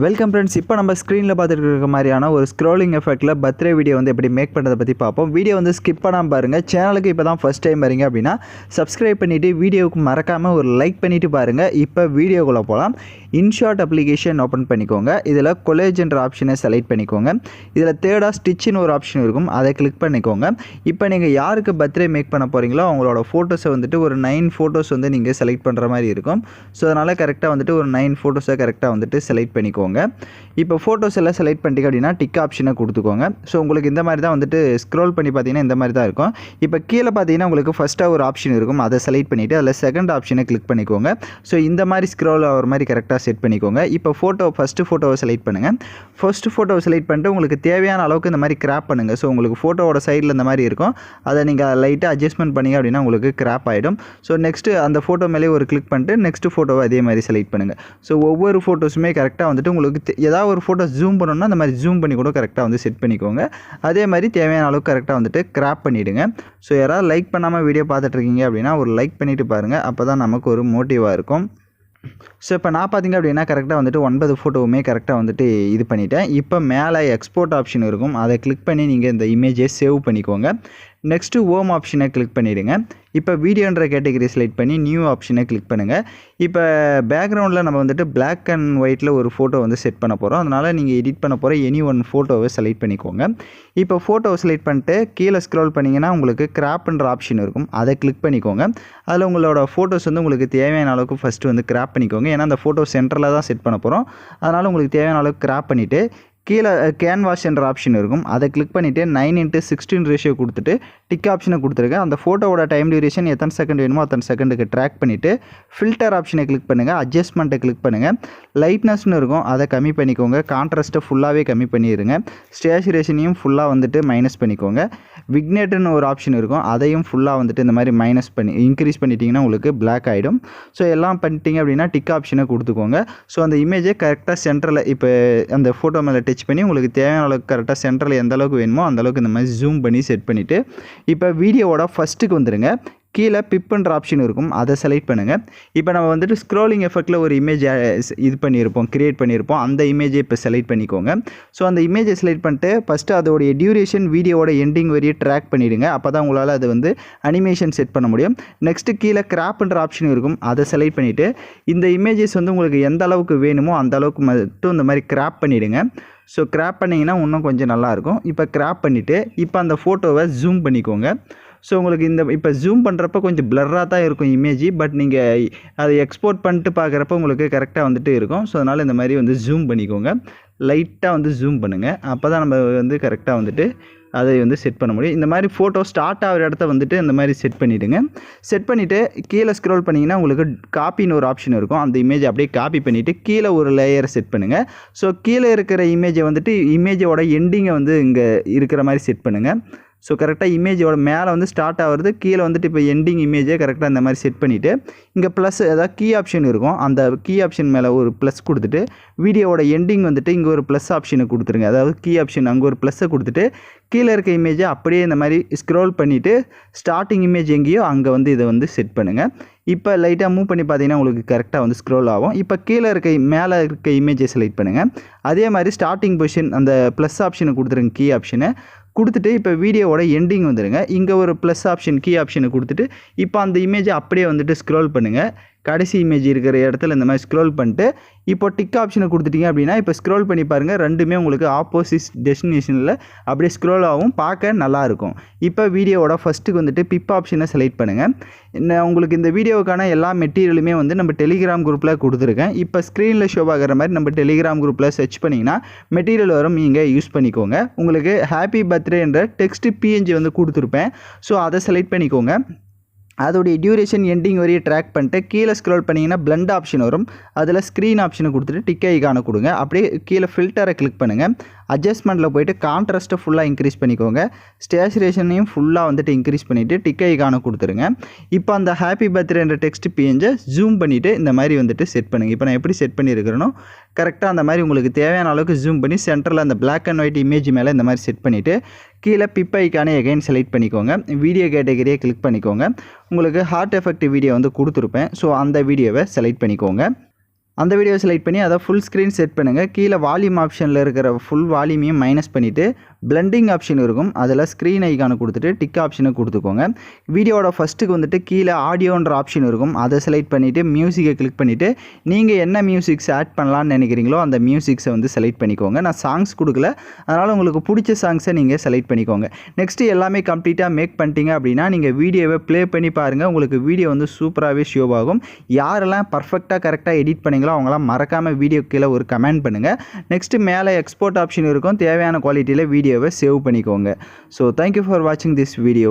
Welcome friends. இப்போ நம்ம ஸ்க்ரீனில் பார்த்துட்டு இருக்க மாதிரியான ஒரு ஸ்க்ரோலிங் எஃபெக்ட்டில் பர்த்டே வீடியோ வந்து எப்படி மேக் பண்ணுறதை பற்றி பார்ப்போம். வீடியோ வந்து ஸ்கிப் பண்ணாமல் பாருங்கள். சேனலுக்கு இப்போ தான் ஃபஸ்ட் டைம் வரீங்க அப்படின்னா சப்ஸ்கிரைப் பண்ணிவிட்டு வீடியோவுக்கு மறக்காமல் ஒரு லைக் பண்ணிவிட்டு பாருங்கள். இப்போ வீடியோக்குள்ளே போகலாம். இன்ஷாட் அப்ளிகேஷன் ஓப்பன் பண்ணிக்கோங்க. இதில் கொலேஜ்ன்ற ஆப்ஷனை செலக்ட் பண்ணிக்கோங்க. இதில் தேர்டாக ஸ்டிச்சின்னு ஒரு ஆப்ஷன் இருக்கும், அதை கிளிக் பண்ணிக்கோங்க. இப்போ நீங்கள் யாருக்கு பர்த்டே மேக் பண்ண போகிறீங்களோ அவங்களோட ஃபோட்டோஸை வந்துட்டு ஒரு 9 ஃபோட்டோஸ் வந்து நீங்கள் செலக்ட் பண்ணுற மாதிரி இருக்கும். ஸோ அதனால் கரெக்டாக வந்துட்டு ஒரு 9 ஃபோட்டோஸை கரெக்டாக வந்துட்டு செலக்ட் பண்ணிக்கோங்க. இப்போ ஃபோட்டோஸ் எல்லாம் செலக்ட் பண்ணிட்டீங்க அப்படின்னா டிக் ஆப்ஷனை கொடுத்துக்கோங்க. ஸோ உங்களுக்கு இந்த மாதிரி தான் வந்துட்டு ஸ்க்ரோல் பண்ணி பார்த்தீங்கன்னா இந்த மாதிரி தான் இருக்கும். இப்போ கீழே பார்த்தீங்கன்னா உங்களுக்கு ஃபஸ்ட்டாக ஒரு ஆப்ஷன் இருக்கும், அதை செலக்ட் பண்ணிவிட்டு அதில் செகண்ட் ஆப்ஷனை கிளிக் பண்ணிக்கோங்க. ஸோ இந்த மாதிரி ஸ்க்ரோல் ஆகிற மாதிரி கரெக்டாக செட் பண்ணிக்கோங்க. இப்போ ஃபஸ்ட்டு ஃபோட்டோவை செலக்ட் பண்ணுங்கள். ஃபஸ்ட்டு ஃபோட்டோவை செலக்ட் பண்ணிட்டு உங்களுக்கு தேவையான அளவுக்கு இந்த மாதிரி கிராப் பண்ணுங்கள். ஸோ உங்களுக்கு ஃபோட்டோவோட சைடில் இந்த மாதிரி இருக்கும், அதை நீங்கள் லைட்டாக அட்ஜஸ்ட்மெண்ட் பண்ணிங்க அப்படின்னா உங்களுக்கு கிராப் ஆகிடும். ஸோ நெக்ஸ்ட்டு அந்த ஃபோட்டோ மேலே ஒரு கிளிக் பண்ணிட்டு நெக்ஸ்ட்டு ஃபோட்டோவை அதே மாதிரி செலக்ட் பண்ணுங்கள். ஸோ ஒவ்வொரு ஃபோட்டோஸுமே கரெக்டாக வந்துட்டு உங்களுக்கு ஏதாவது ஒரு ஃபோட்டோ ஜூம் பண்ணணும்னா அந்த மாதிரி ஜூம் பண்ணி கூட கரெக்டாக வந்து செட் பண்ணிக்கோங்க. அதே மாதிரி தேவையான அளவுக்கு கரெக்டாக வந்துட்டு கிராப் பண்ணிவிடுங்க. ஸோ யாராவது லைக் பண்ணாமல் வீடியோ பார்த்துட்ருக்கீங்க அப்படின்னா ஒரு லைக் பண்ணிவிட்டு பாருங்கள், அப்போ தான் நமக்கு ஒரு மோட்டிவாக இருக்கும். ஸோ இப்போ நான் பார்த்திங்க அப்படின்னா கரெக்டாக வந்துட்டு 9 ஃபோட்டோவுமே கரெக்டாக வந்துட்டு இது பண்ணிவிட்டேன். இப்போ மேலே எக்ஸ்போர்ட் ஆப்ஷன் இருக்கும், அதை கிளிக் பண்ணி நீங்கள் இந்த இமேஜை சேவ் பண்ணிக்கோங்க. நெக்ஸ்ட்டு ஹோம் ஆப்ஷனை கிளிக் பண்ணிவிடுங்க. இப்போ வீடியோன்ற கேட்டகரி செலக்ட் பண்ணி நியூ ஆப்ஷனை கிளிக் பண்ணுங்கள். இப்போ பேக்ரவுண்டில் நம்ம வந்துட்டு பிளாக் அண்ட் ஒயிட்டில் ஒரு ஃபோட்டோ வந்து செட் பண்ண போகிறோம். அதனால் நீங்கள் எடிட் பண்ண போகிற எனி ஒன் ஃபோட்டோவை செலக்ட் பண்ணிக்கோங்க. இப்போ ஃபோட்டோவை செலக்ட் பண்ணிட்டு கீழே ஸ்க்ரோல் பண்ணிங்கன்னா உங்களுக்கு கிராப்ன்ற ஆப்ஷன் இருக்கும், அதை கிளிக் பண்ணிக்கோங்க. அதில் உங்களோட ஃபோட்டோஸ் வந்து உங்களுக்கு தேவையான அளவுக்கு ஃபஸ்ட்டு வந்து கிராப் பண்ணிக்கோங்க. ஏன்னா அந்த ஃபோட்டோ சென்டரில் தான் செட் பண்ண போகிறோம். அதனால் உங்களுக்கு தேவையான அளவுக்கு கிராப் பண்ணிவிட்டு கீழே கேன்வாஸ் என்ற ஆப்ஷன் இருக்கும், அதை கிளிக் பண்ணிவிட்டு 9:16 ரேஷியோ கொடுத்துட்டு டிக் ஆப்ஷனை கொடுத்துருக்கேன். அந்த ஃபோட்டோவோட டைம் டியூரேஷன் எத்தனை செகண்ட் வேணுமோ அத்தனை செகண்டுக்கு ட்ராக் பண்ணிவிட்டு ஃபில்டர் ஆப்ஷனை கிளிக் பண்ணுங்கள். அட்ஜஸ்ட்மெண்ட்டை கிளிக் பண்ணுங்கள். லைட்னஸ்னு இருக்கும், அதை கம்மி பண்ணிக்கோங்க. கான்ட்ராஸ்ட்டை ஃபுல்லாகவே கம்மி பண்ணிடுங்க. ஸ்டேச்சுரேஷனையும் ஃபுல்லாக வந்துட்டு மைனஸ் பண்ணிக்கோங்க. விக்னேட்டுன்னு ஒரு ஆப்ஷன் இருக்கும், அதையும் ஃபுல்லாக வந்துட்டு இந்த மாதிரி இன்க்ரீஸ் பண்ணிட்டீங்கன்னா உங்களுக்கு பிளாக் ஆகிடும். ஸோ எல்லாம் பண்ணிட்டீங்க அப்படின்னா டிக் ஆப்ஷனை கொடுத்துக்கோங்க. ஸோ அந்த இமேஜை கரெக்டாக சென்டரில் இப்போ அந்த ஃபோட்டோ மேலே டச் பண்ணி உங்களுக்கு தேவையான அளவுக்கு கரெக்டாக சென்டரில் எந்த அளவுக்கு வேணுமோ அந்த அளவுக்கு இந்த மாதிரி ஜூம் பண்ணி செட் பண்ணிவிட்டு இப்போ வீடியோவோட ஃபஸ்ட்டுக்கு வந்துடுங்க. கீழே பிப்புன்ற ஆப்ஷன் இருக்கும், அதை செலக்ட் பண்ணுங்கள். இப்போ நம்ம வந்துட்டு ஸ்க்ரோலிங் எஃபெக்ட்டில் ஒரு இமேஜ் க்ரியேட் பண்ணியிருப்போம். அந்த இமேஜை இப்போ செலக்ட் பண்ணிக்கோங்க. ஸோ அந்த இமேஜை செலக்ட் பண்ணிட்டு ஃபஸ்ட்டு அதோடைய டியூரேஷன் வீடியோவோட எண்டிங் வரையும் ட்ராக் பண்ணிவிடுங்க. அப்போ தான் உங்களால் அது வந்து அனிமேஷன் செட் பண்ண முடியும். நெக்ஸ்ட்டு கீழே கிராப்ன்ற ஆப்ஷன் இருக்கும், அதை செலக்ட் பண்ணிவிட்டு இந்த இமேஜஸ் வந்து உங்களுக்கு எந்த அளவுக்கு வேணுமோ அந்த அளவுக்கு மட்டும் இந்த மாதிரி கிராப் பண்ணிவிடுங்க. ஸோ கிராப் பண்ணிங்கன்னா இன்னும் கொஞ்சம் நல்லாயிருக்கும். இப்போ கிராப் பண்ணிவிட்டு இப்போ அந்த ஃபோட்டோவை ஜூம் பண்ணிக்கோங்க. ஸோ உங்களுக்கு இப்போ ஜூம் பண்ணுறப்ப கொஞ்சம் பிளர்ராக தான் இருக்கும் இமேஜ், பட் நீங்கள் அதை எக்ஸ்போர்ட் பண்ணிட்டு பார்க்குறப்ப உங்களுக்கு கரெக்டாக வந்துட்டு இருக்கும். ஸோ அதனால் இந்த மாதிரி வந்து ஜூம் பண்ணிக்கோங்க, லைட்டாக வந்து ஜூம் பண்ணுங்கள். அப்போ தான் நம்ம வந்து கரெக்டாக வந்துட்டு அதை வந்து செட் பண்ண முடியும். இந்த மாதிரி ஃபோட்டோ ஸ்டார்ட் ஆகிற இடத்த வந்துட்டு இந்த மாதிரி செட் பண்ணிவிடுங்க. செட் பண்ணிவிட்டு கீழே ஸ்க்ரோல் பண்ணிங்கன்னா உங்களுக்கு காப்பின்னு ஒரு ஆப்ஷன் இருக்கும், அந்த இமேஜை அப்படியே காப்பி பண்ணிவிட்டு கீழே ஒரு லேயரை செட் பண்ணுங்கள். ஸோ கீழே இருக்கிற இமேஜை வந்துட்டு இமேஜோட எண்டிங்கை வந்து இங்கே இருக்கிற மாதிரி செட் பண்ணுங்கள். ஸோ கரெக்டாக இமேஜோட மேலே வந்து ஸ்டார்ட் ஆகிறது, கீழே வந்துட்டு இப்போ எண்டிங் இமேஜை கரெக்டாக இந்த மாதிரி செட் பண்ணிவிட்டு இங்கே ப்ளஸ் ஏதாவது கீ ஆப்ஷன் இருக்கும், அந்த கீ ஆப்ஷன் மேலே ஒரு ப்ளஸ் கொடுத்துட்டு வீடியோவோட எண்டிங் வந்துட்டு இங்கே ஒரு ப்ளஸ் ஆப்ஷனை கொடுத்துருங்க. அதாவது கீ ஆப்ஷன் அங்கே ஒரு ப்ளஸ்ஸை கொடுத்துட்டு கீழே இருக்க இமேஜை அப்படியே இந்த மாதிரி ஸ்க்ரோல் பண்ணிவிட்டு ஸ்டார்டிங் இமேஜ் எங்கேயோ அங்கே வந்து இதை வந்து செட் பண்ணுங்கள். இப்போ லைட்டாக மூவ் பண்ணி பார்த்தீங்கன்னா உங்களுக்கு கரெக்டாக வந்து ஸ்க்ரோல் ஆகும். இப்போ கீழே மேலே இருக்க இமேஜை செலக்ட் பண்ணுங்கள். அதே மாதிரி ஸ்டார்டிங் பொசிஷன் அந்த ப்ளஸ் ஆப்ஷனை கொடுத்துருங்க, கீ ஆப்ஷனை கொடுத்துட்டு இப்போ வீடியோவோட எண்டிங் வந்துடுங்க. இங்கே ஒரு ப்ளஸ் ஆப்ஷன் கீ ஆப்ஷனை கொடுத்துட்டு இப்போ அந்த இமேஜை அப்படியே வந்துட்டு ஸ்க்ரோல் பண்ணுங்கள். கடைசி இமேஜ் இருக்கிற இடத்துல இந்த மாதிரி ஸ்க்ரோல் பண்ணிட்டு இப்போ டிக் ஆப்ஷனை கொடுத்துட்டிங்க அப்படின்னா இப்போ ஸ்க்ரோல் பண்ணி பாருங்கள், ரெண்டுமே உங்களுக்கு ஆப்போசிட் டெஸ்டினேஷனில் அப்படியே ஸ்க்ரோல் ஆகும், பார்க்க நல்லாயிருக்கும். இப்போ வீடியோவோட ஃபஸ்ட்டுக்கு வந்துட்டு பிப் ஆப்ஷனை செலக்ட் பண்ணுங்கள். உங்களுக்கு இந்த வீடியோவுக்கான எல்லா மெட்டீரியலுமே வந்து நம்ம டெலிகிராம் குரூப்பில் கொடுத்துருக்கேன். இப்போ ஸ்க்ரீனில் ஷோ ஆகிற மாதிரி நம்ம டெலிகிராம் குரூப்பில் சர்ச் பண்ணிங்கன்னா மெட்டீரியல் வரும், நீங்கள் யூஸ் பண்ணிக்கோங்க. உங்களுக்கு ஹாப்பி பர்த்டே என்ற டெக்ஸ்ட் பிஎன்ஜி வந்து கொடுத்துருப்பேன். ஸோ அதை செலக்ட் பண்ணிக்கோங்க. அதோடைய டியூரேஷன் எண்டிங் வரையும் ட்ராக் பண்ணிட்டு கீழே ஸ்க்ரோல் பண்ணிங்கன்னா பிளண்ட் ஆப்ஷன் வரும், அதில் ஸ்க்ரீன் ஆப்ஷனை கொடுத்துட்டு டிக் ஐகானை கொடுங்க. அப்படியே கீழே ஃபில்டரை கிளிக் பண்ணுங்கள். அட்ஜஸ்ட்மெண்ட்டில் போய்ட்டு கான்ட்ராஸ்ட்டை ஃபுல்லாக இன்க்ரீஸ் பண்ணிக்கோங்க. ஸ்டேச்சுரேஷனையும் ஃபுல்லாக வந்துட்டு இன்க்ரீஸ் பண்ணிவிட்டு டிக் ஐகானை கொடுத்துருங்க. இப்போ அந்த ஹாப்பி பர்த்டே என்ற டெக்ஸ்ட் பேஜை ஜூம் பண்ணிவிட்டு இந்த மாதிரி வந்துட்டு செட் பண்ணுங்கள். இப்போ நான் எப்படி செட் பண்ணியிருக்கிறேனோ கரெக்டாக அந்த மாதிரி உங்களுக்கு தேவையான அளவுக்கு ஜூம் பண்ணி சென்டரில் அந்த பிளாக் அண்ட் ஒயிட் இமேஜ் மேலே இந்த மாதிரி செட் பண்ணிவிட்டு கீழே பிப் ஐகானை எகைன் செலக்ட் பண்ணிக்கோங்க. வீடியோ கேட்டகரியை கிளிக் பண்ணிக்கோங்க. உங்களுக்கு ஹார்ட் எஃபெக்ட் வீடியோ வந்து கொடுத்துருப்பேன். ஸோ அந்த வீடியோவை செலக்ட் பண்ணிக்கோங்க. அந்த வீடியோ செலக்ட் பண்ணி அதை ஃபுல் ஸ்க்ரீன் செட் பண்ணுங்கள். கீழே வால்யூம் ஆப்ஷனில் இருக்கிற ஃபுல் வால்யூமையும் மைனஸ் பண்ணிவிட்டு பிளெண்டிங் ஆப்ஷன் இருக்கும், அதில் ஸ்க்ரீன் ஐக்கானை கொடுத்துட்டு டிக் ஆப்ஷனை கொடுத்துக்கோங்க. வீடியோவோட ஃபஸ்ட்டுக்கு வந்துட்டு கீழே ஆடியோன்ற ஆப்ஷன் இருக்கும், அதை செலக்ட் பண்ணிவிட்டு மியூசிக்கை கிளிக் பண்ணிவிட்டு நீங்கள் என்ன மியூசிக்ஸ் ஆட் பண்ணலான்னு நினைக்கிறீங்களோ அந்த மியூசிக்ஸை வந்து செலக்ட் பண்ணிக்கோங்க. நான் சாங்ஸ் கொடுக்கல, அதனால் உங்களுக்கு பிடிச்ச சாங்ஸை நீங்கள் செலக்ட் பண்ணிக்கோங்க. நெக்ஸ்ட்டு எல்லாமே கம்ப்ளீட்டாக மேக் பண்ணிட்டீங்க அப்படின்னா நீங்கள் வீடியோவை ப்ளே பண்ணி பாருங்கள். உங்களுக்கு வீடியோ வந்து சூப்பராகவே ஷோ ஆகும். யாரெல்லாம் பர்ஃபெக்டாக கரெக்டாக எடிட் பண்ணீங்களோ அவங்களாம் மறக்காமல் வீடியோ கீழே ஒரு கமெண்ட் பண்ணுங்கள். நெக்ஸ்ட்டு மேலே எக்ஸ்போர்ட் ஆப்ஷன் இருக்கும், தேவையான குவாலிட்டியில் வீடியோவை சேவ் பண்ணிக்கோங்க. ஸோ தேங்க்யூ ஃபார் வாட்சிங் திஸ் வீடியோ.